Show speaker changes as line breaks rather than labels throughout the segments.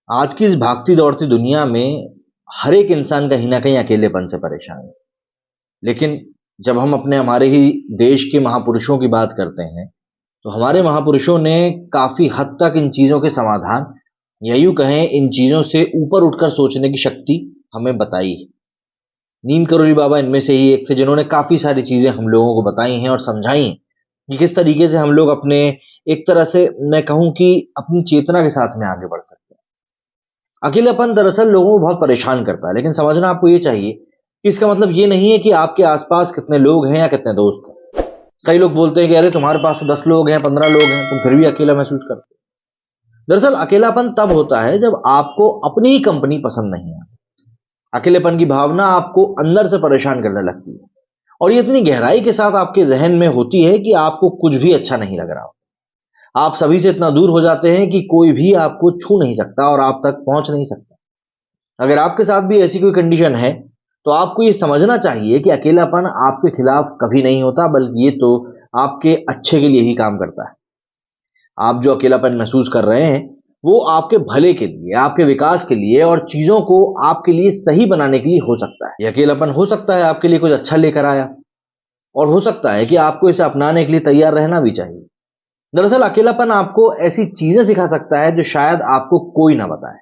आज की इस भागती दौड़ती दुनिया में हर एक इंसान कहीं न कहीं अकेलेपन से परेशान है। लेकिन जब हम अपने हमारे ही देश के महापुरुषों की बात करते हैं, तो हमारे महापुरुषों ने काफ़ी हद तक इन चीज़ों के समाधान या यूँ कहें इन चीज़ों से ऊपर उठकर सोचने की शक्ति हमें बताई है। नीम करोली बाबा इनमें से ही एक थे जिन्होंने काफ़ी सारी चीज़ें हम लोगों को बताई हैं और समझाई हैं, कि किस तरीके से हम लोग अपने एक तरह से मैं कहूँ कि अपनी चेतना के साथ में आगे बढ़ सकते हैं। अकेलापन दरअसल लोगों को बहुत परेशान करता है, लेकिन समझना आपको ये चाहिए कि इसका मतलब ये नहीं है कि आपके आसपास कितने लोग हैं या कितने दोस्त हैं। कई लोग बोलते हैं कि अरे तुम्हारे पास तो 10 लोग हैं, 15 लोग हैं, तुम फिर भी अकेला महसूस करते हो। दरअसल अकेलापन तब होता है जब आपको अपनी ही कंपनी पसंद नहीं आती। अकेलेपन की भावना आपको अंदर से परेशान करने लगती है और ये इतनी गहराई के साथ आपके ज़हन में होती है कि आपको कुछ भी अच्छा नहीं लग रहा हो। आप सभी से इतना दूर हो जाते हैं कि कोई भी आपको छू नहीं सकता और आप तक पहुँच नहीं सकता। अगर आपके साथ भी ऐसी कोई कंडीशन है, तो आपको ये समझना चाहिए कि अकेलापन आपके खिलाफ कभी नहीं होता, बल्कि ये तो आपके अच्छे के लिए ही काम करता है। आप जो अकेलापन महसूस कर रहे हैं, वो आपके भले के लिए, आपके विकास के लिए और चीज़ों को आपके लिए सही बनाने के लिए हो सकता है। ये अकेलापन हो सकता है आपके लिए कुछ अच्छा लेकर आया और हो सकता है कि आपको इसे अपनाने के लिए तैयार रहना भी चाहिए। दरअसल अकेलापन आपको ऐसी चीज़ें सिखा सकता है जो शायद आपको कोई ना बताए।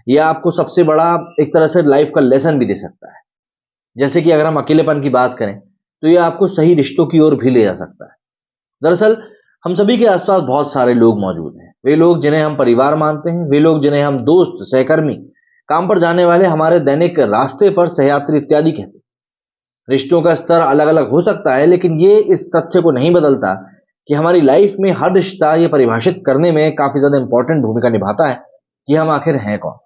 ये आपको सबसे बड़ा एक तरह से लाइफ का लेसन भी दे सकता है। जैसे कि अगर हम अकेलेपन की बात करें, तो ये आपको सही रिश्तों की ओर भी ले जा सकता है। दरअसल हम सभी के आसपास बहुत सारे लोग मौजूद हैं। वे लोग जिन्हें हम परिवार मानते हैं, वे लोग जिन्हें हम दोस्त, सहकर्मी, काम पर जाने वाले, हमारे दैनिक रास्ते पर सहयात्री इत्यादि कहते हैं। रिश्तों का स्तर अलग-अलग हो सकता है, लेकिन ये इस तथ्य को नहीं बदलता कि हमारी लाइफ में हर रिश्ता ये परिभाषित करने में काफ़ी ज़्यादा इम्पोर्टेंट भूमिका निभाता है कि हम आखिर हैं कौन।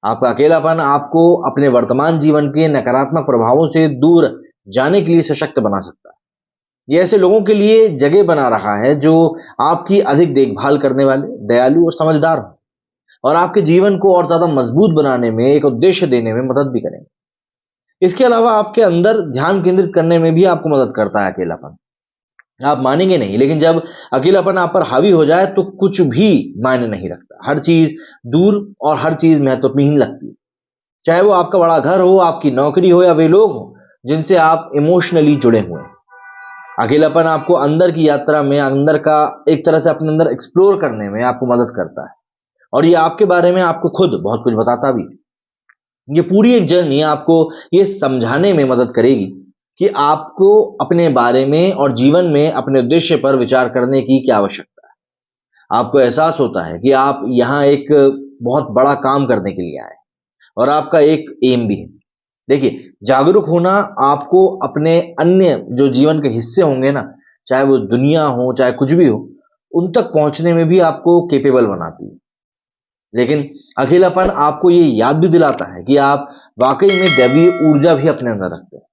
आपका अकेलापन आपको अपने वर्तमान जीवन के नकारात्मक प्रभावों से दूर जाने के लिए सशक्त बना सकता है। ये ऐसे लोगों के लिए जगह बना रहा है जो आपकी अधिक देखभाल करने वाले, दयालु और समझदार हों और आपके जीवन को और ज़्यादा मजबूत बनाने में, एक उद्देश्य देने में मदद भी करेंगे। इसके अलावा आपके अंदर ध्यान केंद्रित करने में भी आपको मदद करता है अकेलापन। आप मानेंगे नहीं, लेकिन जब अकेलापन आप पर हावी हो जाए तो कुछ भी मायने नहीं रखता। हर चीज़ दूर और हर चीज़ महत्वहीन लगती है। चाहे वो आपका बड़ा घर हो, आपकी नौकरी हो या वे लोग हों जिनसे आप इमोशनली जुड़े हुए हैं। अकेलापन आपको अंदर की यात्रा में, अंदर का एक तरह से अपने अंदर एक्सप्लोर करने में आपको मदद करता है और ये आपके बारे में आपको खुद बहुत कुछ बताता भी है। ये पूरी एक जर्नी आपको ये समझाने में मदद करेगी कि आपको अपने बारे में और जीवन में अपने उद्देश्य पर विचार करने की क्या आवश्यकता है। आपको एहसास होता है कि आप यहाँ एक बहुत बड़ा काम करने के लिए आए हैं और आपका एक एम भी है। देखिए, जागरूक होना आपको अपने अन्य जो जीवन के हिस्से होंगे ना, चाहे वो दुनिया हो, चाहे कुछ भी हो, उन तक पहुँचने में भी आपको कैपेबल बनाती है। लेकिन अकेलापन आपको ये याद भी दिलाता है कि आप वाक़ई में दैवीय ऊर्जा भी अपने अंदर रखते हैं।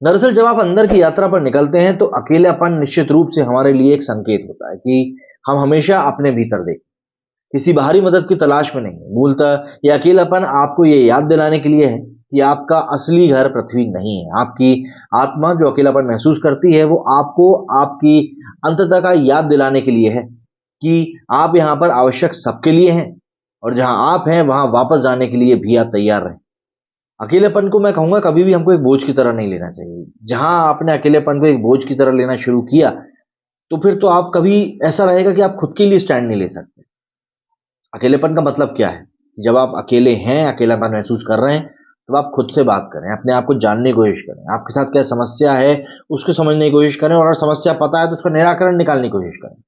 दरअसल जब आप अंदर की यात्रा पर निकलते हैं, तो अकेलापन निश्चित रूप से हमारे लिए एक संकेत होता है कि हम हमेशा अपने भीतर देखें, किसी बाहरी मदद की तलाश में नहीं। मूलतः ये अकेलापन आपको ये याद दिलाने के लिए है कि आपका असली घर पृथ्वी नहीं है। आपकी आत्मा जो अकेलापन महसूस करती है, वो आपको आपकी अंततः का याद दिलाने के लिए है कि आप यहाँ पर आवश्यक सबके लिए हैं और जहाँ आप हैं, वहाँ वापस जाने के लिए भी आप तैयार रहें। अकेलेपन को मैं कहूँगा कभी भी हमको एक बोझ की तरह नहीं लेना चाहिए। जहाँ आपने अकेलेपन को एक बोझ की तरह लेना शुरू किया, तो फिर तो आप कभी ऐसा रहेगा कि आप खुद के लिए स्टैंड नहीं ले सकते। अकेलेपन का मतलब क्या है? जब आप अकेले हैं, अकेलापन महसूस कर रहे हैं, तो आप खुद से बात करें, अपने आप को जानने की कोशिश करें। आपके साथ क्या समस्या है, उसको समझने की कोशिश करें और अगर समस्या पता है, तो उसका निराकरण निकालने की कोशिश करें।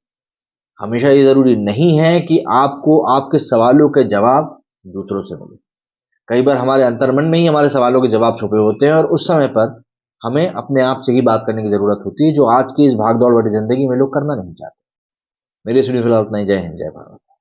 हमेशा ये ज़रूरी नहीं है कि आपको आपके सवालों के जवाब दूसरों से मिले। कई बार हमारे अंतर्मन में ही हमारे सवालों के जवाब छुपे होते हैं और उस समय पर हमें अपने आप से ही बात करने की ज़रूरत होती है, जो आज की इस भाग-दौड़ भरी ज़िंदगी में लोग करना नहीं चाहते। मेरी स्टूडियो फिलहाल इतना ही। जय हिंद, जय भारत।